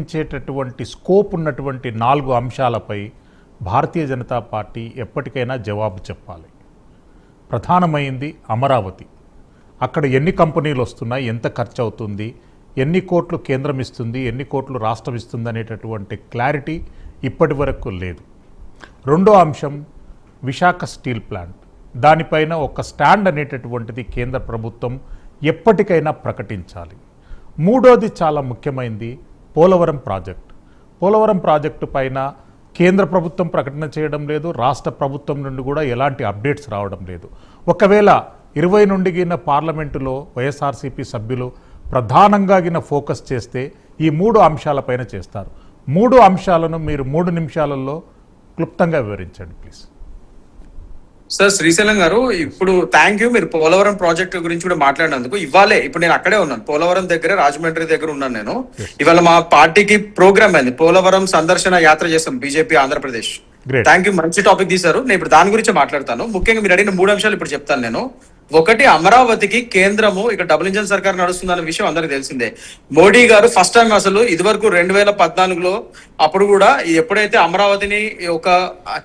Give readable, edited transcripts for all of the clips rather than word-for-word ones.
ఇచ్చేటటువంటి స్కోప్ ఉన్నటువంటి 4 అంశాలపై భారతీయ జనతా పార్టీ ఎప్పటికైనా జవాబు చెప్పాలి. ప్రధానమైంది అమరావతి. అక్కడ ఎన్ని కంపెనీలు వస్తున్నాయి, ఎంత ఖర్చు అవుతుంది, ఎన్ని కోట్లు కేంద్రం ఇస్తుంది, ఎన్ని కోట్లు రాష్ట్రం ఇస్తుంది అనేటటువంటి క్లారిటీ ఇప్పటి వరకు లేదు. రెండో అంశం విశాఖ స్టీల్ ప్లాంట్. దానిపైన ఒక స్టాండ్ అనేటటువంటిది కేంద్ర ప్రభుత్వం ఎప్పటికైనా ప్రకటించాలి. మూడోది చాలా ముఖ్యమైనది పోలవరం ప్రాజెక్ట్. పోలవరం ప్రాజెక్టు పైన కేంద్ర ప్రభుత్వం ప్రకటన చేయడం లేదు, రాష్ట్ర ప్రభుత్వం నుండి కూడా ఎలాంటి అప్డేట్స్ రావడం లేదు. ఒకవేళ 20 నుండి గిన పార్లమెంటులో వైఎస్ఆర్సీపీ సభ్యులు ప్రధానంగా గిన ఫోకస్ చేస్తే ఈ 3 అంశాలపైన చేస్తారు. 3 అంశాలను మీరు 3 నిమిషాలలో క్లుప్తంగా వివరించండి ప్లీజ్. సార్ శ్రీశైలం గారు, ఇప్పుడు థ్యాంక్ యూ మీరు పోలవరం ప్రాజెక్ట్ గురించి కూడా మాట్లాడినందుకు. ఇవాళే ఇప్పుడు నేను అక్కడే ఉన్నాను, పోలవరం దగ్గర, రాజమండ్రి దగ్గర ఉన్నాను నేను. ఇవాళ మా పార్టీకి ప్రోగ్రామ్ అయింది, పోలవరం సందర్శన యాత్ర చేస్తాం బీజేపీ ఆంధ్రప్రదేశ్. థ్యాంక్ యూ, మంచి టాపిక్ తీశారు. నేను ఇప్పుడు దాని గురించి మాట్లాడతాను. ముఖ్యంగా మీరు అడిగిన 3 అంశాలు ఇప్పుడు చెప్తాను నేను. ఒకటి, అమరావతికి కేంద్రము ఇక్కడ డబుల్ ఇంజన్ సర్కార్ నడుస్తుందన్న విషయం అందరికి తెలిసిందే. మోడీ గారు ఫస్ట్ టైం అసలు ఇదివరకు 2014లో అప్పుడు కూడా ఎప్పుడైతే అమరావతిని ఒక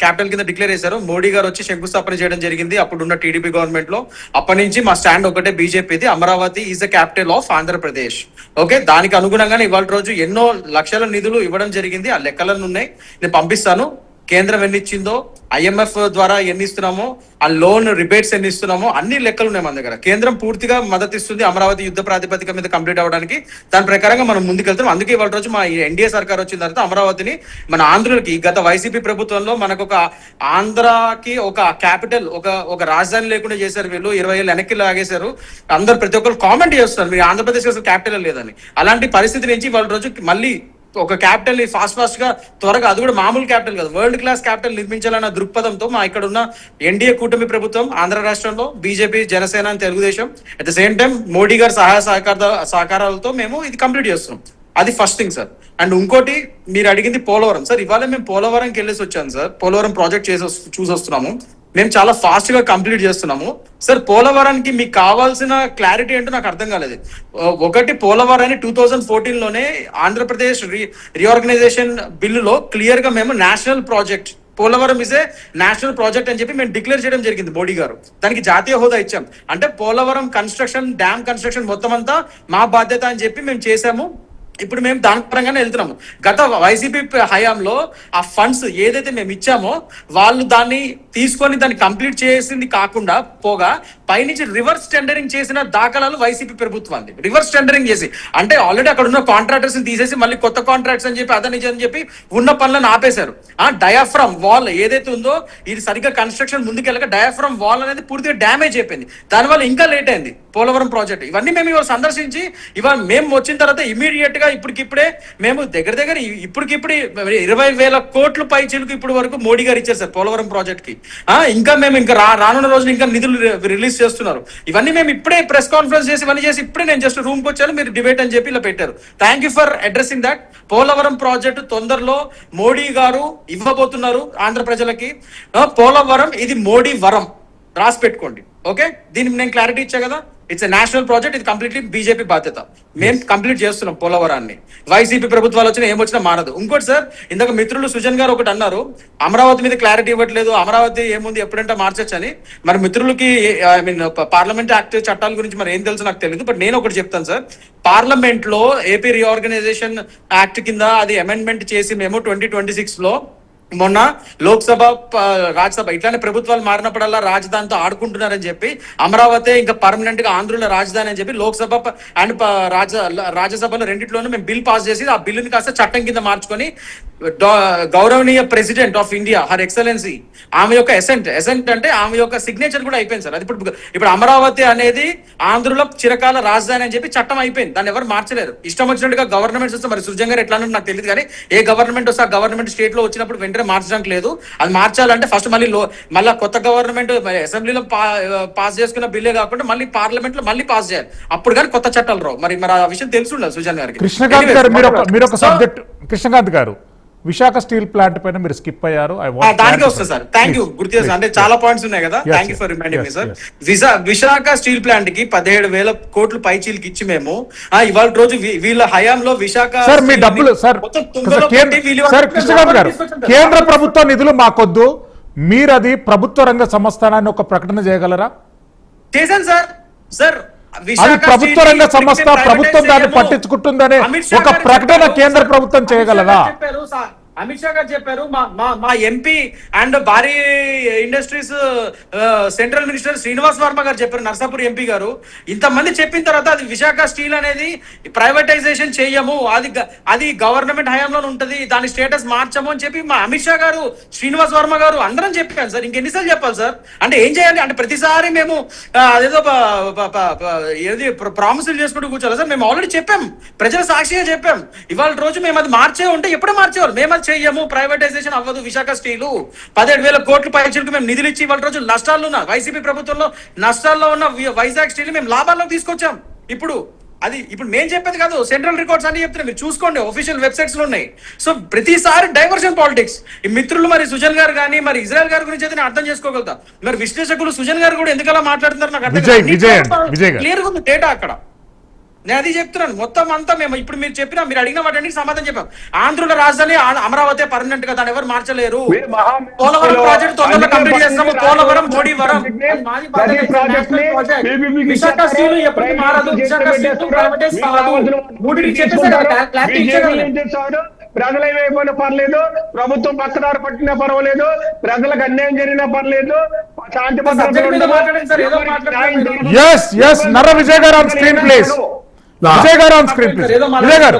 క్యాపిటల్ కింద డిక్లేర్ చేశారో మోడీ గారు వచ్చి శంకుస్థాపన చేయడం జరిగింది అప్పుడున్న టీడీపీ గవర్నమెంట్ లో. అప్పటి నుంచి మా స్టాండ్ ఒకటే బీజేపీది, Amaravati is the capital of Andhra Pradesh. Okay, దానికి అనుగుణంగానే ఇవాళ రోజు ఎన్నో లక్షల నిధులు ఇవ్వడం జరిగింది. ఆ లెక్కలను ఉన్నాయి, నేను పంపిస్తాను. కేంద్రం ఎన్ని ఇచ్చిందో, IMF ద్వారా ఎన్ని ఇస్తున్నామో, ఆ లోన్ రిబేట్స్ ఎన్ని ఇస్తున్నామో అన్ని లెక్కలు ఉన్నాయి మన దగ్గర. కేంద్రం పూర్తిగా మద్దతు ఇస్తుంది అమరావతి యుద్ధ ప్రాతిపదిక మీద కంప్లీట్ అవ్వడానికి. దాని ప్రకారంగా మనం ముందుకెళ్తాం. అందుకే ఇవాళ రోజు మా ఎన్డీఏ సర్కార్ వచ్చిన తర్వాత అమరావతిని మన ఆంధ్రులకి, గత వైసీపీ ప్రభుత్వంలో మనకు ఒక ఆంధ్రాకి ఒక క్యాపిటల్, ఒక రాజధాని లేకుండా చేశారు వీళ్ళు. 20 ఏళ్ళు వెనక్కి లాగేశారు. అందరు ప్రతి ఒక్కరు కామెంట్ చేస్తున్నారు మీరు ఆంధ్రప్రదేశ్ అసలు క్యాపిటల్ లేదని. అలాంటి పరిస్థితి నుంచి ఇవాళ రోజు మళ్ళీ ఒక క్యాపిటల్ ని ఫాస్ట్ గా త్వరగా, అది కూడా మామూలు క్యాపిటల్ కాదు, వరల్డ్ క్లాస్ క్యాపిటల్ నిర్మించాలన్న దృక్పథంతో మా ఇక్కడ ఉన్న ఎన్డీఏ కూటమి ప్రభుత్వం ఆంధ్ర రాష్ట్రంలో BJP, Janasena, Telugu Desam, at the same time Modi గారి సహాయ సహకారాలతో మేము ఇది కంప్లీట్ చేస్తున్నాం. అది ఫస్ట్ థింగ్ సార్. అండ్ ఇంకోటి, మీరు అడిగింది పోలవరం. సార్ ఇవాళ మేము పోలవరంకి వెళ్ళేసి వచ్చాను సార్. పోలవరం ప్రాజెక్ట్ చూసి వస్తున్నాము. మేము చాలా ఫాస్ట్ గా కంప్లీట్ చేస్తున్నాము సార్. పోలవరానికి మీకు కావాల్సిన క్లారిటీ ఏంటో నాకు అర్థం కాలేదు. ఒకటి, పోలవరాన్ని 2014లోనే ఆంధ్రప్రదేశ్ రీఆర్గనైజేషన్ బిల్లులో క్లియర్ గా మేము national project, Polavaram is a national project అని చెప్పి మేము డిక్లేర్ చేయడం జరిగింది. మోడీ గారు దానికి జాతీయ హోదా ఇచ్చాం. అంటే పోలవరం కన్స్ట్రక్షన్, డ్యామ్ కన్స్ట్రక్షన్ మొత్తం అంతా మా బాధ్యత అని చెప్పి మేము చేసాము. ఇప్పుడు మేము దాని పరంగానే వెళ్తున్నాము. గత వైసీపీ హయాంలో ఆ ఫండ్స్ ఏదైతే మేము ఇచ్చామో వాళ్ళు దాన్ని తీసుకొని దాన్ని కంప్లీట్ చేసింది కాకుండా పోగా పైనుంచి రివర్స్ టెండరింగ్ చేసిన దాఖలాలు వైసీపీ ప్రభుత్వాన్ని. రివర్స్ టెండరింగ్ చేసి, అంటే ఆల్రెడీ అక్కడ ఉన్న కాంట్రాక్టర్స్ తీసేసి మళ్ళీ కొత్త కాంట్రాక్ట్స్ అని చెప్పి అదని అని చెప్పి ఉన్న పనులను ఆపేశారు. ఆ డయాఫ్రమ్ వాల్ ఏదైతే ఉందో ఇది సరిగ్గా కన్స్ట్రక్షన్ ముందుకెళ్ళక డయాఫ్రమ్ వాల్ అనేది పూర్తిగా డ్యామేజ్ అయిపోయింది. దానివల్ల ఇంకా లేట్ అయింది పోలవరం ప్రాజెక్ట్. ఇవన్నీ మేము ఇవాళ సందర్శించి, ఇవాళ మేము వచ్చిన తర్వాత ఇమీడియట్ గా ఇప్పటికిప్పుడే మేము దగ్గర ఇప్పటికిప్పుడు 20,000 కోట్ల పై చిలుకు ఇప్పుడు వరకు మోడీ గారు ఇచ్చారు సార్ పోలవరం ప్రాజెక్ట్ కి. ఇంకా మేము ఇంకా రానున్న రోజులు ఇంకా నిధులు రిలీజ్ చేస్తున్నారు. ఇవన్నీ మేము ఇప్పుడే ప్రెస్ కాన్ఫరెన్స్ చేసి ఇవన్నీ చేసి ఇప్పుడే నేను జస్ట్ రూమ్ కి వచ్చాను, మీరు డిబేట్ అని చెప్పి ఇలా పెట్టారు. Thank you for addressing that. Polavaram project తొందరలో మోడీ గారు ఇవ్వబోతున్నారు ఆంధ్ర ప్రజలకి. పోలవరం ఇది మోడీ వరం, రాసి పెట్టుకోండి. ఓకే, దీనికి నేను క్లారిటీ ఇచ్చా కదా. ఇట్స్ ఎ నేషనల్ ప్రాజెక్ట్, ఇది కంప్లీట్లీ బీజేపీ బాధ్యత. మేము కంప్లీట్ చేస్తున్నాం పోలవరాన్ని. వైసీపీ ప్రభుత్వాలు వచ్చినా ఏమొచ్చినా మారదు. ఇంకోటి సార్, ఇందాక మిత్రులు సుజన్ గారు ఒకటి అన్నారు, అమరావతి మీద క్లారిటీ ఇవ్వట్లేదు, అమరావతి ఏముంది ఎప్పుడంటే మార్చొచ్చు అని. మరి మిత్రులకి పార్లమెంట్ యాక్ట్ చట్టాల గురించి మరి ఏం తెలుసు నాకు తెలియదు. బట్ నేను ఒకటి చెప్తాను సార్, పార్లమెంట్ లో ఏపీ రీఆర్గనైజేషన్ యాక్ట్ కింద అది అమెండ్మెంట్ చేసి మేము 2026లో మొన్న లోక్సభ, రాజ్యసభ ఇట్లానే ప్రభుత్వాలు మారినప్పుడల్లా రాజధానితో ఆడుకుంటున్నారని చెప్పి అమరావతి ఇంకా పర్మనెంట్ గా ఆంధ్రుల రాజధాని అని చెప్పి లోక్సభ అండ్ రాజ్యసభలో రెండిట్లోనూ మేము బిల్ పాస్ చేసి ఆ బిల్లుని కాస్త చట్టం కింద మార్చుకొని గౌరవనీయ president of India her excellency ఆమె యొక్క ఎసెంట్ అంటే ఆమె యొక్క సిగ్నేచర్ కూడా అయిపోయింది సార్. అది ఇప్పుడు అమరావతి అనేది ఆంధ్రుల చిరకాల రాజధాని అని చెప్పి చట్టం అయిపోయింది. దాన్ని ఎవరు మార్చలేరు. ఇష్టం వచ్చినట్టుగా గవర్నమెంట్స్ వస్తే, మరి సుజన్ గారు ఎట్లా నాకు తెలియదు కానీ ఏ గవర్నమెంట్ వస్తే ఆ గవర్నమెంట్ స్టేట్ లో వచ్చినప్పుడు వెంటనే మార్చడానికి లేదు. అది మార్చాలంటే ఫస్ట్ మళ్ళీ కొత్త గవర్నమెంట్ అసెంబ్లీలో పాస్ చేసుకున్న బిల్లే కాకుండా మళ్ళీ పార్లమెంట్ లో మళ్ళీ పాస్ చేయాలి. అప్పుడు కానీ కొత్త చట్టాలు రావు. మరి ఆ విషయం తెలుసు సుజన్ గారికి. కృష్ణకాంత్ గారు, మీరు ఒక సబ్జెక్ట్, కృష్ణకాంత్ గారు విశాఖ స్టీల్ ప్లాంట్ పైన మీరు స్కిప్ అయ్యారు. దానికి వస్తా సార్. థ్యాంక్ యూ గుర్తు చేస్తా. అంటే చాలా పాయింట్స్ ఉన్నాయి కదా. Thank you for reminding me sir. Visakha steel plant కి 17,000 కోట్లు పైచీలకి ఇచ్చి మేము ఇవాళ రోజు వీళ్ళ హయాంలో విశాఖ సార్ మీ డబ్బులు సార్ కృష్ణకాంత్ గారు, కేంద్ర ప్రభుత్వ నిధులు మాకొద్దు, మీరు అది ప్రభుత్వ రంగ సంస్థ అని ఒక ప్రకటన చేయగలరా? చేశాను సార్. సార్ అది ప్రభుత్వ రంగ సంస్థ, ప్రభుత్వం దాన్ని పట్టించుకుంటుందనే ఒక ప్రకటన కేంద్ర ప్రభుత్వం చేయగలదా? అమిత్ షా గారు చెప్పారు. మా ఎంపీ అండ్ భారీ industries central minister Srinivas Varma గారు చెప్పారు, నర్సాపూర్ ఎంపీ గారు. ఇంతమంది చెప్పిన తర్వాత అది విశాఖ స్టీల్ అనేది ప్రైవేటైజేషన్ చేయము, అది గవర్నమెంట్ హయాంలో ఉంటది, దాని స్టేటస్ మార్చము అని చెప్పి మా అమిత్ షా గారు, శ్రీనివాస్ వర్మ గారు అందరం చెప్పాను సార్. ఇంకెన్నిసార్లు చెప్పాలి సార్? అంటే ఏం చేయాలి అంటే ప్రతిసారి మేము అదేదో ఏది ప్రామిసులు చేసుకుంటూ కూర్చోాలి సార్. మేము ఆల్రెడీ చెప్పాం, ప్రజల సాక్షిగా చెప్పాం. ఇవాళ రోజు మేము అది మార్చే ఉంటే ఎప్పుడే మార్చేవాళ్ళు. మేము చెయ్యము, ప్రైవేటైజేషన్ అవ్వదు. విశాఖ స్టీలు 17,000 కోట్ల పైచీలకు మేము నిధులు ఇచ్చి ఇవాళ రోజు నష్టాల్లో ఉన్న వైసీపీ ప్రభుత్వంలో నష్టాల్లో ఉన్న వైజాగ్ స్టీల్ మేము లాభాల్లోకి తీసుకొచ్చాం. ఇప్పుడు మేము చెప్పేది కాదు, సెంట్రల్ రికార్డ్స్ అన్ని చెప్తున్నాం, మీరు చూసుకోండి, ఆఫీషియల్ వెబ్సైట్స్ లో ఉన్నాయి. సో ప్రతిసారి డైవర్షన్ పాలిటిక్స్. ఈ మిత్రులు మరి సుజన్ గారు కానీ మరి ఇజ్రాయెల్ గారి గురించి అయితే నేను అర్థం చేసుకోగలుగుతా. మరి విశ్లేషకులు సుజన్ గారు కూడా ఎందుకలా మాట్లాడుతున్నారు నాకు అర్థం క్లియర్ గా ఉంది డేటా అక్కడ. నేను అది చెప్తున్నాను. మొత్తం అంతా మేము ఇప్పుడు మీరు చెప్పినా, మీరు అడిగిన వాటికి సమాధానం చెప్పాం. ఆంధ్రుల రాజధాని అమరావతి పర్మనెంట్ గా దాన్ని ఎవరు మార్చలేరు. పోలవరం ప్రాజెక్ట్ తొందరగా కంప్లీట్ చేస్తాము. పోలవరం మోడీవరం విశాఖ స్టీల్ ఎప్పటికీ మారదు. విశాఖ స్టీల్ ప్రైవేటైజ్ కాదు. మూడింటికి చెప్పేసారు. ప్రజలు ఏమైపోయినా పర్లేదు, ప్రభుత్వం పక్కదారి పట్టినా పర్వాలేదు, ప్రజలకు అన్యాయం జరిగినా పర్లేదు, శాంతి నర్ర విజయ్ గారు ఆన్ స్క్రీన్ ప్లీజ్. విజయ్ గారు ఆన్ స్క్రీన్ ప్లీజ్. విజయ్ గారు